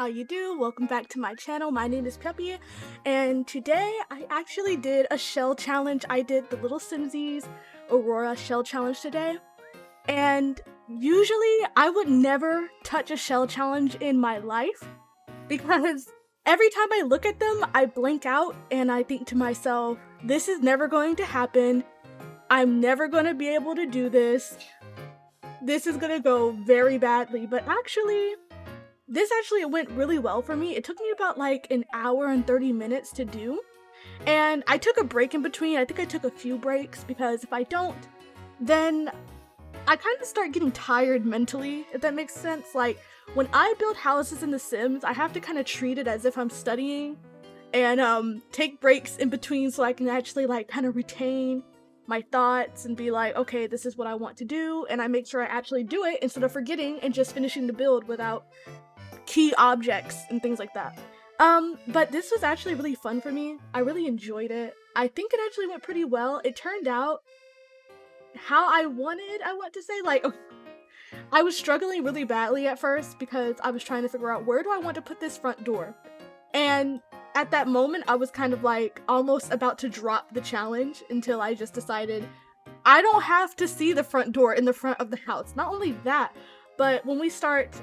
how you do? Welcome back to my channel. My name is pyuppie, and today I actually did a shell challenge. I did the Little Simsies Aurora shell challenge today, and usually I would never touch a shell challenge in my life because every time I look at them, I blink out and I think to myself, this is never going to happen. I'm never going to be able to do this. This is gonna go very badly, but actually, this went really well for me. It took me about like an hour and 30 minutes to do, and I took a break in between. I think I took a few breaks because if I don't, then I kind of start getting tired mentally, if that makes sense. Like, when I build houses in The Sims, I have to kind of treat it as if I'm studying and take breaks in between so I can actually like kind of retain my thoughts and be like, okay, this is what I want to do, and I make sure I actually do it instead of forgetting and just finishing the build without key objects and things like that. But this was actually really fun for me. I really enjoyed it. I think it actually went pretty well. It turned out how I want to say, like, I was struggling really badly at first because I was trying to figure out where do I want to put this front door. And at that moment, I was kind of like almost about to drop the challenge until I just decided I don't have to see the front door in the front of the house. Not only that, but when we start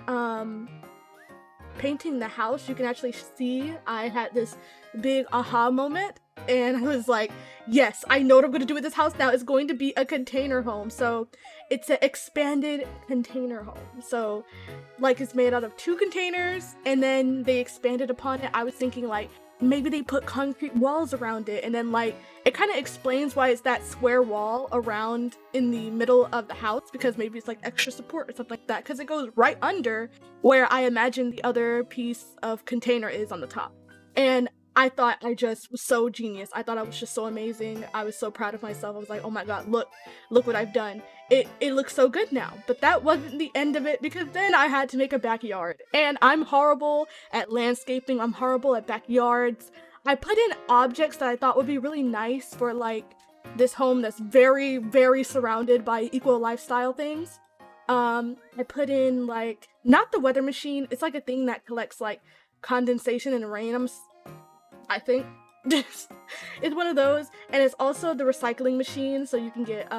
painting the house, you can actually see I had this big aha moment, and I was like, yes, I know what I'm going to do with this house now. It's going to be a container home. So it's an expanded container home. So like it's made out of 2 containers and then they expanded upon it. I was thinking like maybe they put concrete walls around it, and then like it kind of explains why it's that square wall around in the middle of the house, because maybe it's like extra support or something like that, because it goes right under where I imagine the other piece of container is on the top. And I thought I just was so genius. I thought I was just so amazing. I was so proud of myself. I was like, oh my god, look what I've done. It looks so good now. But that wasn't the end of it, because then I had to make a backyard. And I'm horrible at landscaping. I'm horrible at backyards. I put in objects that I thought would be really nice for like this home that's very, very surrounded by equal lifestyle things. I put in like, not the weather machine. It's like a thing that collects like condensation and rain. I think it's one of those, and it's also the recycling machine, so you can get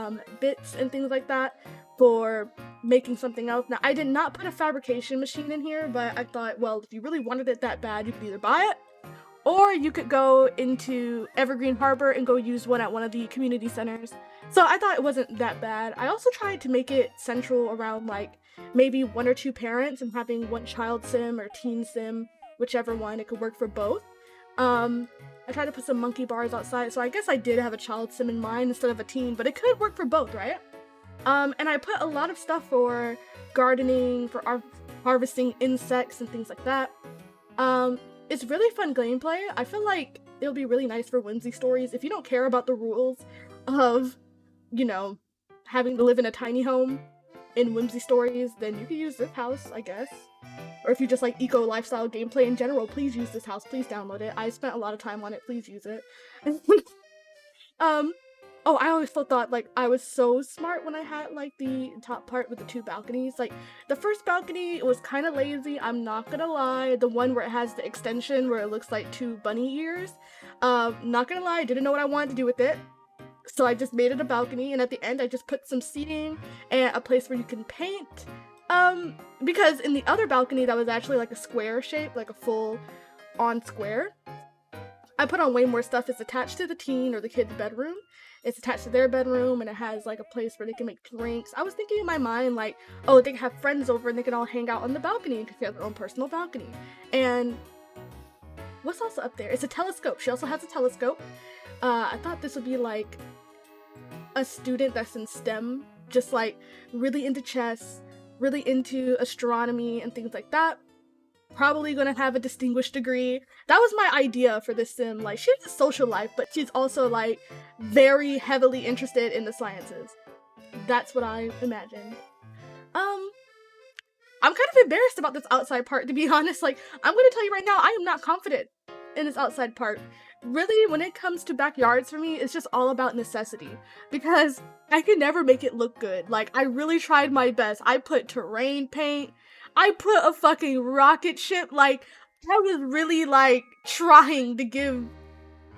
bits and things like that for making something else. Now, I did not put a fabrication machine in here, but I thought, well, if you really wanted it that bad, you could either buy it, or you could go into Evergreen Harbor and go use one at one of the community centers. So I thought it wasn't that bad. I also tried to make it central around like maybe 1 or 2 parents and having one child sim or teen sim, whichever one. It could work for both. I tried to put some monkey bars outside, so I guess I did have a child sim in mind instead of a teen, but it could work for both, right? And I put a lot of stuff for gardening, for harvesting insects and things like that. It's really fun gameplay. I feel like it'll be really nice for whimsy stories. If you don't care about the rules of, you know, having to live in a tiny home in whimsy stories, then you could use this house, I guess. Or if you just like eco lifestyle gameplay in general, please use this house. Please download it. I spent a lot of time on it. Please use it. Oh, I always thought like I was so smart when I had like the top part with the 2 balconies. Like the first balcony was kind of lazy, I'm not gonna lie. The one where it has the extension where it looks like 2 bunny ears. Not gonna lie, I didn't know what I wanted to do with it. So I just made it a balcony, and at the end I just put some seating and a place where you can paint. Because in the other balcony that was actually like a square shape, like a full on square, I put on way more stuff. It's attached to the teen or the kid's bedroom. It's attached to their bedroom, and it has like a place where they can make drinks. I was thinking in my mind like, oh, they can have friends over and they can all hang out on the balcony because they have their own personal balcony. And what's also up there? It's a telescope. She also has a telescope. I thought this would be like a student that's in STEM, just like really into chess, really into astronomy and things like that. Probably gonna have a distinguished degree. That was my idea for this sim. Like, she has a social life, but she's also like very heavily interested in the sciences. That's what I imagined. I'm kind of embarrassed about this outside part, to be honest. Like, I'm gonna tell you right now, I am not confident in this outside part. Really, when it comes to backyards for me, it's just all about necessity, because I can never make it look good. Like, I really tried my best. I put terrain paint, I put a fucking rocket ship, like, I was really, like, trying to give,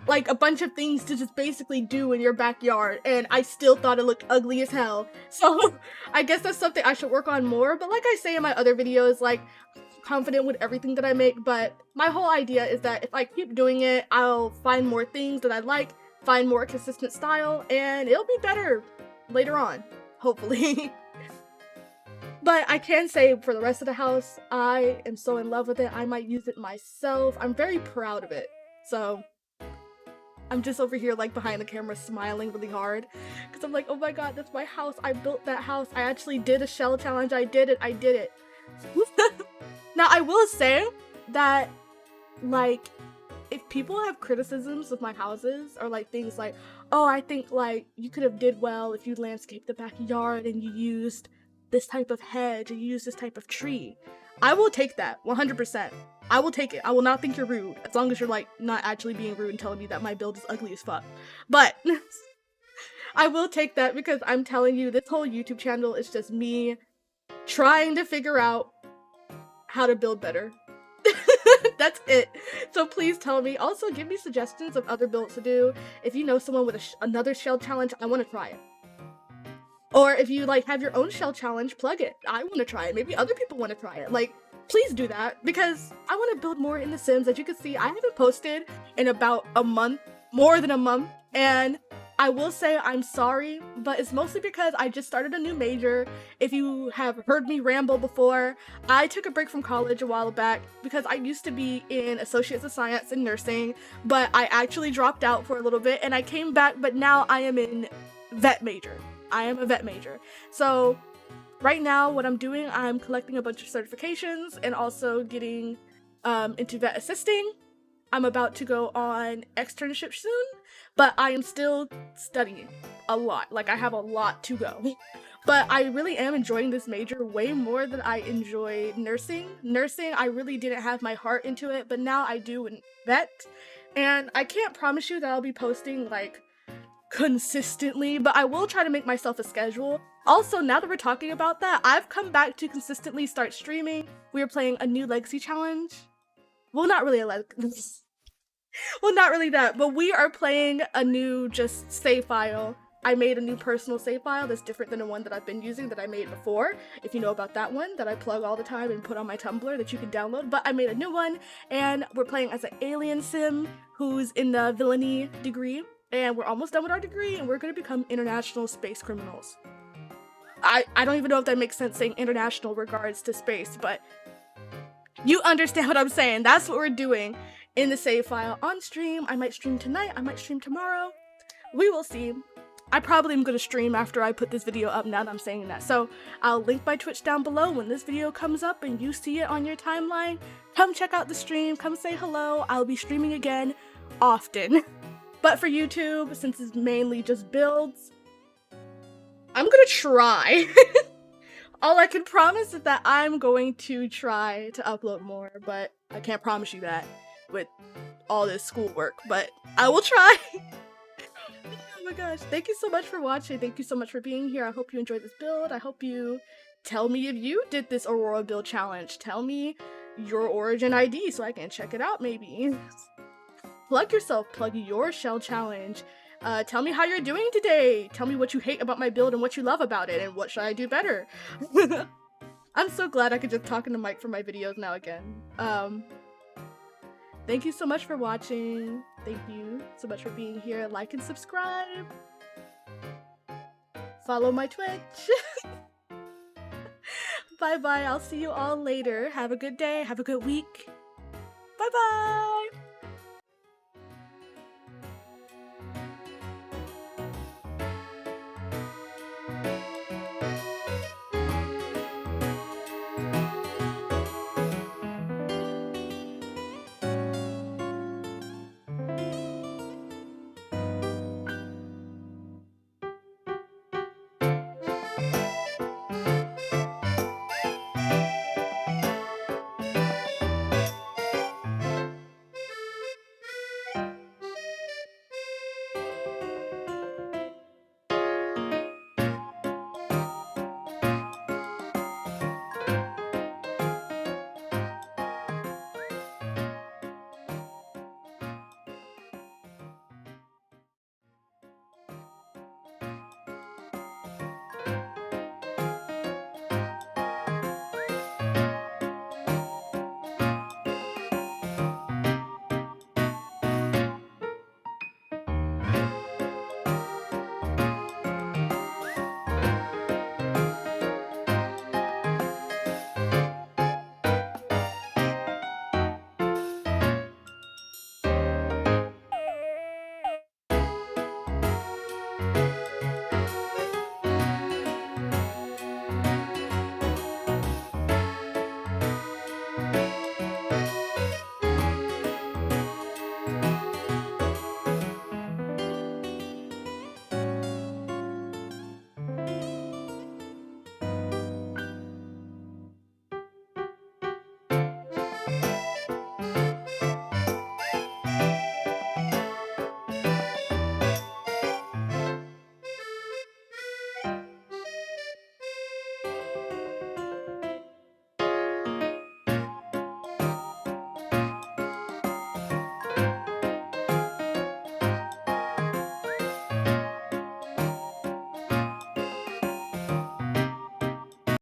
like, a bunch of things to just basically do in your backyard, and I still thought it looked ugly as hell. So, I guess that's something I should work on more, but like I say in my other videos, like, I'm confident with everything that I make, but my whole idea is that if I keep doing it, I'll find more things that I like, find more consistent style, and it'll be better later on, hopefully. But I can say for the rest of the house, I am so in love with it. I might use it myself. I'm very proud of it. So I'm just over here like behind the camera smiling really hard because I'm like, oh my god, that's my house. I built that house. I actually did a shell challenge. I did it. I did it. Now I will say that, like, if people have criticisms of my houses or like things like, oh, I think like you could have did well if you landscaped the backyard and you used this type of hedge or you use this type of tree, I will take that 100%. I will take it. I will not think you're rude as long as you're like not actually being rude and telling me that my build is ugly as fuck. But I will take that because I'm telling you, this whole YouTube channel is just me trying to figure out how to build better. That's it. So please tell me. Also give me suggestions of other builds to do. If you know someone with another shell challenge, I want to try it. Or if you like have your own shell challenge, plug it. I want to try it. Maybe other people want to try it. Like, please do that because I want to build more in The Sims. As you can see, I haven't posted in about a month, more than a month, and I will say I'm sorry, but it's mostly because I just started a new major. If you have heard me ramble before, I took a break from college a while back because I used to be in Associates of Science in nursing, but I actually dropped out for a little bit and I came back, but now I am in vet major. I am a vet major. So right now what I'm doing, I'm collecting a bunch of certifications and also getting into vet assisting. I'm about to go on externship soon, but I am still studying a lot. Like, I have a lot to go. But I really am enjoying this major way more than I enjoy nursing. Nursing, I really didn't have my heart into it, but now I do in vet. And I can't promise you that I'll be posting like consistently, but I will try to make myself a schedule. Also, now that we're talking about that, I've come back to consistently start streaming. We are playing a new legacy challenge. Well, not really a well, not really that, but we are playing a new just save file. I made a new personal save file that's different than the one that I've been using that I made before. If you know about that one that I plug all the time and put on my Tumblr that you can download, but I made a new one and we're playing as an alien sim who's in the villainy degree. And we're almost done with our degree and we're going to become international space criminals. I don't even know if that makes sense saying international regards to space, but you understand what I'm saying. That's what we're doing in the save file on stream. I might stream tonight. I might stream tomorrow. We will see. I probably am going to stream after I put this video up now that I'm saying that. So I'll link my Twitch down below when this video comes up and you see it on your timeline. Come check out the stream. Come say hello. I'll be streaming again often. But for YouTube, since it's mainly just builds, I'm gonna try. All I can promise is that I'm going to try to upload more, but I can't promise you that with all this schoolwork, but I will try. Oh my gosh, thank you so much for watching. Thank you so much for being here. I hope you enjoyed this build. I hope you tell me if you did this Aurora build challenge. Tell me your origin ID so I can check it out maybe. Plug yourself, plug your shell challenge. Tell me how you're doing today. Tell me what you hate about my build and what you love about it and what should I do better. I'm so glad I could just talk in the mic for my videos now again. Thank you so much for watching. Thank you so much for being here. Like and subscribe. Follow my Twitch. Bye bye. I'll see you all later. Have a good day. Have a good week. Bye bye.